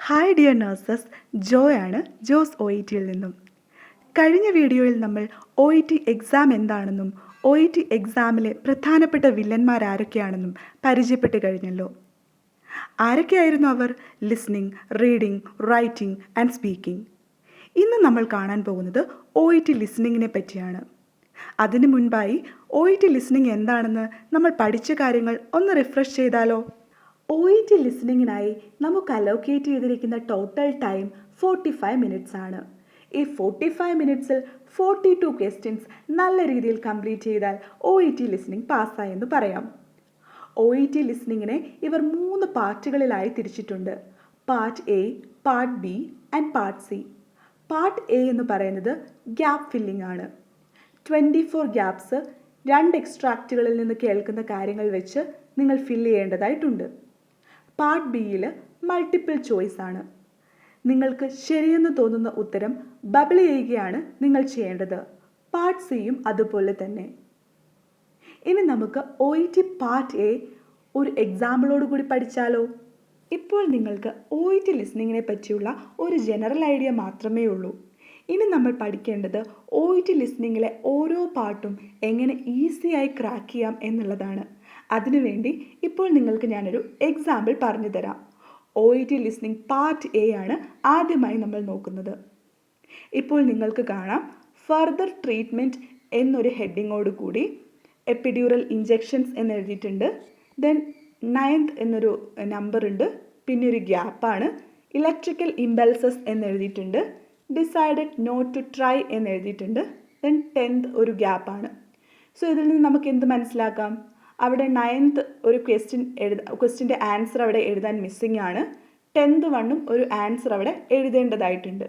Hi dear nurses, ജോയാണ് Jose O E ടിയിൽ നിന്നും. കഴിഞ്ഞ വീഡിയോയിൽ നമ്മൾ ഒ ഇ ടി എക്സാം എന്താണെന്നും ഒ ഇ ടി എക്സാമിലെ പ്രധാനപ്പെട്ട വില്ലന്മാരാരൊക്കെയാണെന്നും പരിചയപ്പെട്ട് കഴിഞ്ഞല്ലോ. ആരൊക്കെയായിരുന്നു അവർ? Listening, reading, writing and speaking. ഇന്ന് നമ്മൾ കാണാൻ പോകുന്നത് ഒ ഇ ടി ലിസ്ണിങ്ങിനെ പറ്റിയാണ്. അതിനു മുൻപായി ഒ ഇ ടി ലിസ്ണിംഗ് എന്താണെന്ന് നമ്മൾ പഠിച്ച കാര്യങ്ങൾ ഒന്ന് റിഫ്രഷ് ചെയ്താലോ? ഒ ഇ ടി ലിസണിങ്ങിനായി നമുക്ക് അലോക്കേറ്റ് ചെയ്തിരിക്കുന്ന ടോട്ടൽ ടൈം 45 മിനിറ്റ്സ് ആണ്. ഈ 45 മിനിറ്റ്സിൽ 42 ക്വസ്റ്റ്യൻസ് നല്ല രീതിയിൽ കംപ്ലീറ്റ് ചെയ്താൽ ഒ ഇ ടി ലിസണിംഗ് പാസ്സായെന്ന് പറയാം. ഒ ഇ ടി ലിസണിങ്ങിനെ ഇവർ 3 പാർട്ടുകളിലായി തിരിച്ചിട്ടുണ്ട്. Part A, part B and part C. Part A എന്ന് പറയുന്നത് ഗ്യാപ്പ് ഫില്ലിംഗ് ആണ്. 24 ഗ്യാപ്സ് 2 എക്സ്ട്രാക്റ്റുകളിൽ നിന്ന് കേൾക്കുന്ന കാര്യങ്ങൾ വെച്ച് നിങ്ങൾ ഫില്ല് ചെയ്യേണ്ടതായിട്ടുണ്ട്. പാർട്ട് ബിയിൽ മൾട്ടിപ്പിൾ ചോയ്സ് ആണ്. നിങ്ങൾക്ക് ശരിയെന്ന് തോന്നുന്ന ഉത്തരം ബബിൾ ചെയ്യുകയാണ് നിങ്ങൾ ചെയ്യേണ്ടത്. പാർട്ട് സിയും അതുപോലെ തന്നെ. ഇനി നമുക്ക് O E T part A ഒരു എക്സാമ്പിളോട് കൂടി പഠിച്ചാലോ? ഇപ്പോൾ നിങ്ങൾക്ക് ഒ ഇ ടി ലിസണിങ്ങിനെ പറ്റിയുള്ള ഒരു ജനറൽ ഐഡിയ മാത്രമേ ഉള്ളൂ. ഇനി നമ്മൾ പഠിക്കേണ്ടത് ഒ ഇ ടി ലിസണിങ്ങിലെ ഓരോ പാർട്ടും എങ്ങനെ ഈസിയായി ക്രാക്ക് ചെയ്യാം എന്നുള്ളതാണ്. അതിനുവേണ്ടി ഇപ്പോൾ നിങ്ങൾക്ക് ഞാനൊരു എക്സാമ്പിൾ പറഞ്ഞു തരാം. O E T listening part A ആണ് ആദ്യമായി നമ്മൾ നോക്കുന്നത്. ഇപ്പോൾ നിങ്ങൾക്ക് കാണാം, ഫർദർ ട്രീറ്റ്മെൻറ്റ് എന്നൊരു ഹെഡിങ്ങോട് കൂടി എപ്പിഡ്യൂറൽ ഇഞ്ചെക്ഷൻസ് എന്ന് എഴുതിയിട്ടുണ്ട്. ദെൻ 9th എന്നൊരു നമ്പർ ഉണ്ട്. പിന്നെ ഒരു ഗ്യാപ്പാണ്. ഇലക്ട്രിക്കൽ ഇമ്പൾസസ് എന്ന് എഴുതിയിട്ടുണ്ട്. ഡിസൈഡഡ് നോട്ട് ടു ട്രൈ എന്ന് എഴുതിയിട്ടുണ്ട്. ദെൻ 10th ഒരു ഗ്യാപ്പാണ്. സോ ഇതിൽ നിന്ന് നമുക്ക് എന്ത് മനസ്സിലാക്കാം? അവിടെ 9th ഒരു ക്വസ്റ്റ്യൻ്റെ ആൻസർ അവിടെ എഴുതാൻ മിസ്സിംഗ് ആണ്. 10th വണ്ണും ഒരു ആൻസർ അവിടെ എഴുതേണ്ടതായിട്ടുണ്ട്.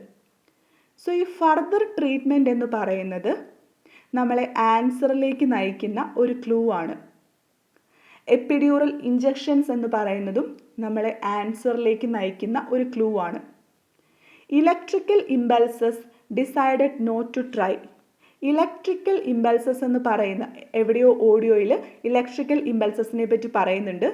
സോ ഈ ഫർദർ ട്രീറ്റ്മെൻറ്റ് എന്ന് പറയുന്നത് നമ്മളെ ആൻസറിലേക്ക് നയിക്കുന്ന ഒരു ക്ലൂ ആണ്. എപ്പിഡ്യൂറൽ ഇഞ്ചെക്ഷൻസ് എന്ന് പറയുന്നതും നമ്മളെ ആൻസറിലേക്ക് നയിക്കുന്ന ഒരു ക്ലൂ ആണ്. Electrical impulses decided not to try. Electrical impulses എന്ന് പറയുന്ന എവിടെയോ ഓഡിയോയിൽ ഇലക്ട്രിക്കൽ ഇമ്പൾസസിനെ പറ്റി പറയുന്നുണ്ട്.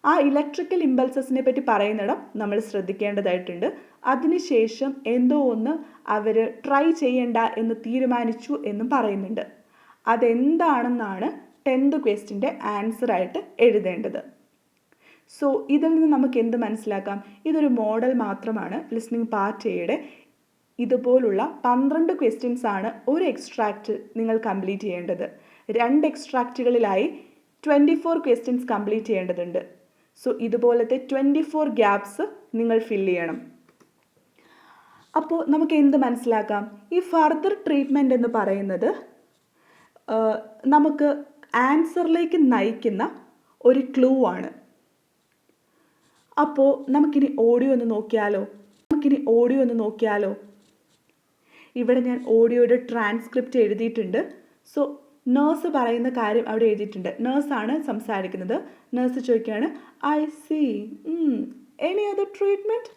ആ ഇലക്ട്രിക്കൽ ഇമ്പൾസസിനെ പറ്റി പറയുന്നിടം നമ്മൾ ശ്രദ്ധിക്കേണ്ടതായിട്ടുണ്ട്. അതിനുശേഷം എന്തോ ഒന്ന് അവർ ട്രൈ ചെയ്യണ്ട എന്ന് തീരുമാനിച്ചു എന്നും പറയുന്നുണ്ട്. അതെന്താണെന്നാണ് 10th ക്വസ്റ്റ്യൻ്റെ ആൻസറായിട്ട് എഴുതേണ്ടത്. സോ ഇതിൽ നിന്ന് നമുക്ക് എന്ത് മനസ്സിലാക്കാം? ഇതൊരു മോഡൽ മാത്രമാണ് ലിസ്ണിംഗ് പാർട്ട് എയുടെ. ഇതുപോലുള്ള 12 ക്വസ്റ്റ്യൻസ് ആണ് ഒരു എക്സ്ട്രാക്റ്റ് നിങ്ങൾ കംപ്ലീറ്റ് ചെയ്യേണ്ടത്. 2 എക്സ്ട്രാക്റ്റുകളിലായി 24 ക്വസ്റ്റ്യൻസ് കംപ്ലീറ്റ് ചെയ്യേണ്ടതുണ്ട്. സോ ഇതുപോലത്തെ 24 ഗ്യാപ്സ് നിങ്ങൾ ഫില്ല് ചെയ്യണം. അപ്പോൾ നമുക്ക് എന്ത് മനസ്സിലാക്കാം? ഈ ഫർദർ ട്രീറ്റ്മെൻറ്റ് എന്ന് പറയുന്നത് നമുക്ക് ആൻസറിലേക്ക് നയിക്കുന്ന ഒരു ക്ലൂ ആണ്. അപ്പോൾ നമുക്കിനി ഓഡിയോ ഒന്ന് നോക്കിയാലോ? ഇവിടെ ഞാൻ ഓഡിയോയുടെ ട്രാൻസ്ക്രിപ്റ്റ് എഴുതിയിട്ടുണ്ട്. സോ നേഴ്സ് പറയുന്ന കാര്യം അവിടെ എഴുതിയിട്ടുണ്ട്. നേഴ്സാണ് സംസാരിക്കുന്നത്. നേഴ്സ് ചോദിക്കുകയാണ്, I C any other treatment.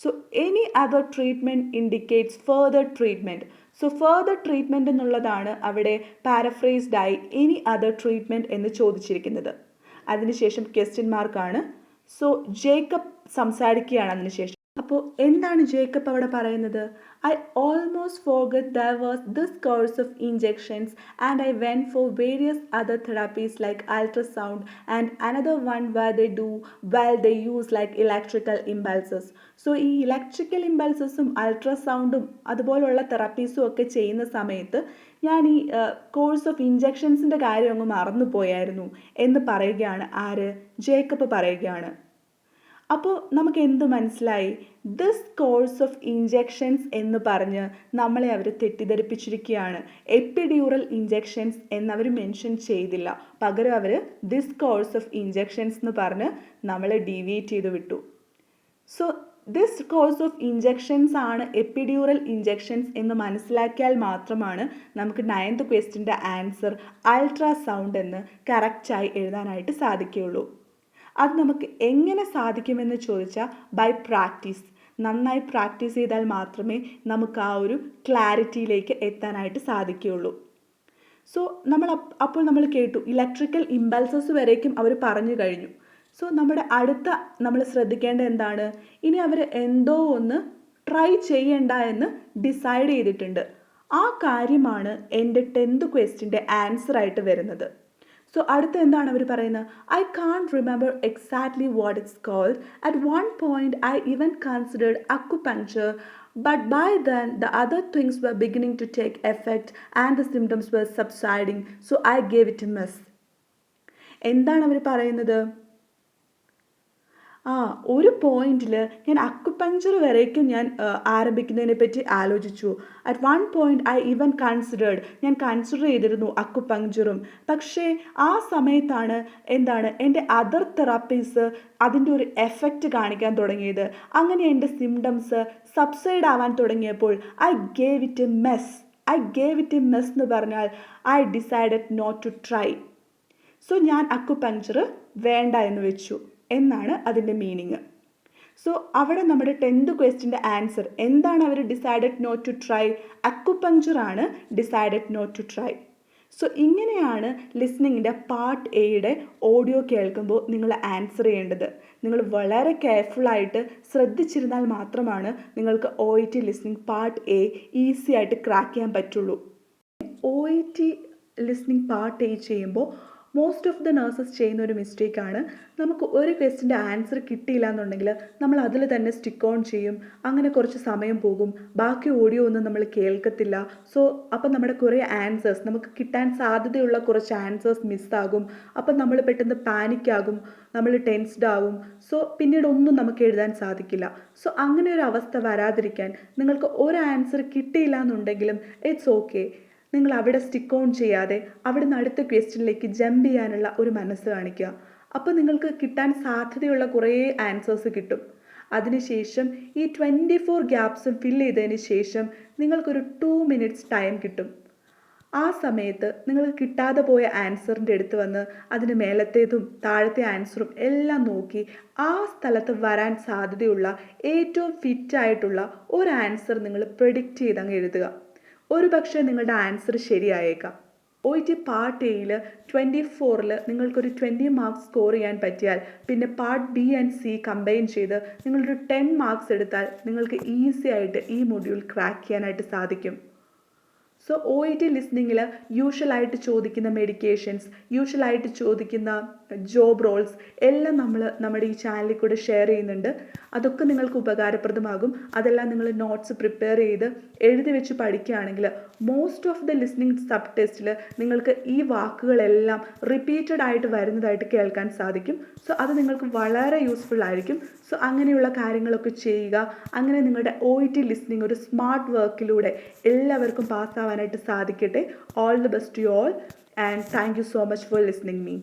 So any other treatment indicates further treatment. So further treatment എന്നുള്ളതാണ് അവിടെ പാരഫ്രേസ്ഡായി എനി അതർ ട്രീറ്റ്മെൻറ്റ് എന്ന് ചോദിച്ചിരിക്കുന്നത്. അതിനുശേഷം ക്വസ്റ്റ്യൻ മാർക്കാണ്. സോ ജേക്കബ് സംസാരിക്കുകയാണ് അതിനുശേഷം. അപ്പോൾ എന്താണ് ജേക്കബ് അവിടെ പറയുന്നത്? I almost forgot there was this course of injections and I went for various other therapies like ultrasound and another one where they use like electrical impulses. So ഈ electrical ഇമ്പൾസസും അൾട്രാസൗണ്ടും അതുപോലുള്ള തെറാപ്പീസും ഒക്കെ ചെയ്യുന്ന സമയത്ത് ഞാൻ ഈ കോഴ്സ് ഓഫ് ഇഞ്ചെക്ഷൻസിൻ്റെ കാര്യം അങ്ങ് മറന്നുപോയായിരുന്നു എന്ന് പറയുകയാണ്. ജേക്കബ് പറയുകയാണ്. അപ്പോൾ നമുക്ക് എന്ത് മനസ്സിലായി? ദിസ് കോഴ്സ് ഓഫ് ഇഞ്ചെക്ഷൻസ് എന്ന് പറഞ്ഞ് നമ്മളെ അവർ തെറ്റിദ്ധരിപ്പിച്ചിരിക്കുകയാണ്. എപ്പിഡ്യൂറൽ ഇഞ്ചെക്ഷൻസ് എന്നവർ മെൻഷൻ ചെയ്തില്ല. പകരം അവർ ദിസ് കോഴ്സ് ഓഫ് ഇഞ്ചെക്ഷൻസ് എന്ന് പറഞ്ഞ് നമ്മളെ ഡീവിയേറ്റ് ചെയ്ത് വിട്ടു. So this course of injections ആണ് എപ്പിഡ്യൂറൽ ഇഞ്ചെക്ഷൻസ് എന്ന് മനസ്സിലാക്കിയാൽ മാത്രമാണ് നമുക്ക് 9th ക്വസ്റ്റ്യൻ്റെ ആൻസർ അൾട്രാസൗണ്ട് എന്ന് കറക്റ്റായി എഴുതാനായിട്ട് സാധിക്കുകയുള്ളൂ. അത് നമുക്ക് എങ്ങനെ സാധിക്കുമെന്ന് ചോദിച്ചാൽ ബൈ പ്രാക്ടീസ്. നന്നായി പ്രാക്ടീസ് ചെയ്താൽ മാത്രമേ നമുക്ക് ആ ഒരു ക്ലാരിറ്റിയിലേക്ക് എത്താനായിട്ട് സാധിക്കുകയുള്ളൂ. അപ്പോൾ നമ്മൾ കേട്ടു ഇലക്ട്രിക്കൽ ഇമ്പൾസസ് വരേക്കും അവർ പറഞ്ഞു കഴിഞ്ഞു. സോ നമ്മുടെ അടുത്ത നമ്മൾ ശ്രദ്ധിക്കേണ്ട എന്താണ്, ഇനി അവർ എന്തോ ഒന്ന് ട്രൈ ചെയ്യണ്ട എന്ന് ഡിസൈഡ് ചെയ്തിട്ടുണ്ട്. ആ കാര്യമാണ് എൻ്റെ 10th ക്വസ്റ്റിൻ്റെ ആൻസറായിട്ട് വരുന്നത്. സോ അടുത്ത എന്താണ് അവർ പറയുന്നത്, I can't remember exactly what it's called. At one point I even considered acupuncture, but by then the other things were beginning to take effect and the symptoms were subsiding, so I gave it a miss. എന്താണ് അവർ പറയുന്നത്, ഒരു പോയിന്റിൽ ഞാൻ acupuncture വരേക്കും ഞാൻ ആരംഭിക്കുന്നതിനെ പറ്റി ആലോചിച്ചു. At one point I even considered, ഞാൻ കൺസിഡർ ചെയ്തിരുന്നു അക്യുപങ്ക്ചറും. പക്ഷേ ആ സമയത്താണ് എന്താണ് എൻ്റെ അതർ തെറാപ്പീസ് അതിൻ്റെ ഒരു എഫക്റ്റ് കാണിക്കാൻ തുടങ്ങിയത്. അങ്ങനെ എൻ്റെ സിംറ്റംസ് സബ്സൈഡ് ആവാൻ തുടങ്ങിയപ്പോൾ I gave it a miss. എന്ന് പറഞ്ഞാൽ I decided not to try. So ഞാൻ അക്യുപങ്ക്ചർ വേണ്ട എന്ന് വെച്ചു എന്നാണ് അതിൻ്റെ മീനിങ്. സോ അവിടെ നമ്മുടെ 10th ക്വസ്റ്റിൻ്റെ ആൻസർ എന്താണ്, അവർ decided not to try, acupuncture ആണ് decided not to try. So ഇങ്ങനെയാണ് ലിസ്ണിങ്ങിൻ്റെ പാർട്ട് എയുടെ ഓഡിയോ കേൾക്കുമ്പോൾ നിങ്ങൾ ആൻസർ ചെയ്യേണ്ടത്. നിങ്ങൾ വളരെ കെയർഫുള്ളായിട്ട് ശ്രദ്ധിച്ചിരുന്നാൽ മാത്രമാണ് നിങ്ങൾക്ക് OET listening part A easy ആയിട്ട് ക്രാക്ക് ചെയ്യാൻ പറ്റുള്ളൂ. OET ലിസ്ണിംഗ് പാർട്ട് എ ചെയ്യുമ്പോൾ മോസ്റ്റ് ഓഫ് ദ നഴ്സസ് ചെയ്യുന്ന ഒരു മിസ്റ്റേക്കാണ്, നമുക്ക് ഒരു ക്വസ്റ്റിൻ്റെ ആൻസർ കിട്ടിയില്ല എന്നുണ്ടെങ്കിൽ നമ്മൾ അതിൽ തന്നെ സ്റ്റിക്ക് ഓൺ ചെയ്യും. അങ്ങനെ കുറച്ച് സമയം പോകും, ബാക്കി ഓഡിയോ ഒന്നും നമ്മൾ കേൾക്കത്തില്ല. സോ അപ്പം നമ്മുടെ കുറേ ആൻസേഴ്സ്, നമുക്ക് കിട്ടാൻ സാധ്യതയുള്ള കുറച്ച് ആൻസേഴ്സ് മിസ്സാകും. അപ്പം നമ്മൾ പെട്ടെന്ന് പാനിക്കാകും, നമ്മൾ ടെൻസ്ഡ് ആകും. സോ പിന്നീട് ഒന്നും നമുക്ക് എഴുതാൻ സാധിക്കില്ല. സോ അങ്ങനെ ഒരു അവസ്ഥ വരാതിരിക്കാൻ നിങ്ങൾക്ക് ഒരു ആൻസർ കിട്ടിയില്ല എന്നുണ്ടെങ്കിലും ഇറ്റ്സ് ഓക്കെ, നിങ്ങൾ അവിടെ സ്റ്റിക്ക് ഓൺ ചെയ്യാതെ അവിടെ നിന്ന് അടുത്ത ക്വസ്റ്റ്യനിലേക്ക് ജമ്പ് ചെയ്യാനുള്ള ഒരു മനസ്സ് കാണിക്കുക. അപ്പോൾ നിങ്ങൾക്ക് കിട്ടാൻ സാധ്യതയുള്ള കുറേ ആൻസേഴ്സ് കിട്ടും. അതിനുശേഷം ഈ 24 ഗ്യാപ്സും ഫില്ല് ചെയ്തതിന് ശേഷം നിങ്ങൾക്കൊരു 2 minutes ടൈം കിട്ടും. ആ സമയത്ത് നിങ്ങൾക്ക് കിട്ടാതെ പോയ ആൻസറിൻ്റെ അടുത്ത് വന്ന് അതിന് മേലത്തേതും താഴത്തെ ആൻസറും എല്ലാം നോക്കി ആ സ്ഥലത്ത് വരാൻ സാധ്യതയുള്ള ഏറ്റവും ഫിറ്റായിട്ടുള്ള ഒരു ആൻസർ നിങ്ങൾ പ്രെഡിക്റ്റ് ചെയ്തങ്ങ് എഴുതുക. ഒരു പക്ഷേ നിങ്ങളുടെ ആൻസർ ശരിയായേക്കാം. OET പാർട്ട് എയിൽ 24-ൽ നിങ്ങൾക്കൊരു 20 മാർക്സ് സ്കോർ ചെയ്യാൻ പറ്റിയാൽ പിന്നെ part B and C combine ചെയ്ത് നിങ്ങളൊരു 10 മാർക്സ് എടുത്താൽ നിങ്ങൾക്ക് ഈസി ആയിട്ട് ഈ മൊഡ്യൂൾ ക്രാക്ക് ചെയ്യാനായിട്ട് സാധിക്കും. സോ OET ലിസ്ണിങ്ങിൽ യൂഷ്വലായിട്ട് ചോദിക്കുന്ന മെഡിക്കേഷൻസ്, യൂഷ്വലായിട്ട് ചോദിക്കുന്ന ജോബ് റോൾസ് എല്ലാം നമ്മൾ നമ്മുടെ ഈ ചാനലിൽ കൂടെ ഷെയർ ചെയ്യുന്നുണ്ട്. അതൊക്കെ നിങ്ങൾക്ക് ഉപകാരപ്രദമാകും. അതെല്ലാം നിങ്ങൾ നോട്ട്സ് പ്രിപ്പയർ ചെയ്ത് എഴുതി വെച്ച് പഠിക്കുകയാണെങ്കിൽ most of the listening sub ടെസ്റ്റിൽ നിങ്ങൾക്ക് ഈ വാക്കുകളെല്ലാം റിപ്പീറ്റഡ് ആയിട്ട് വരുന്നതായിട്ട് കേൾക്കാൻ സാധിക്കും. സോ അത് നിങ്ങൾക്ക് വളരെ യൂസ്ഫുൾ ആയിരിക്കും. സോ അങ്ങനെയുള്ള കാര്യങ്ങളൊക്കെ ചെയ്യുക. അങ്ങനെ നിങ്ങളുടെ OET ലിസ്ണിംഗ് ഒരു സ്മാർട്ട് വർക്കിലൂടെ എല്ലാവർക്കും പാസ്സാവാനായിട്ട് സാധിക്കട്ടെ. All the best to you all and thank you so much for listening me.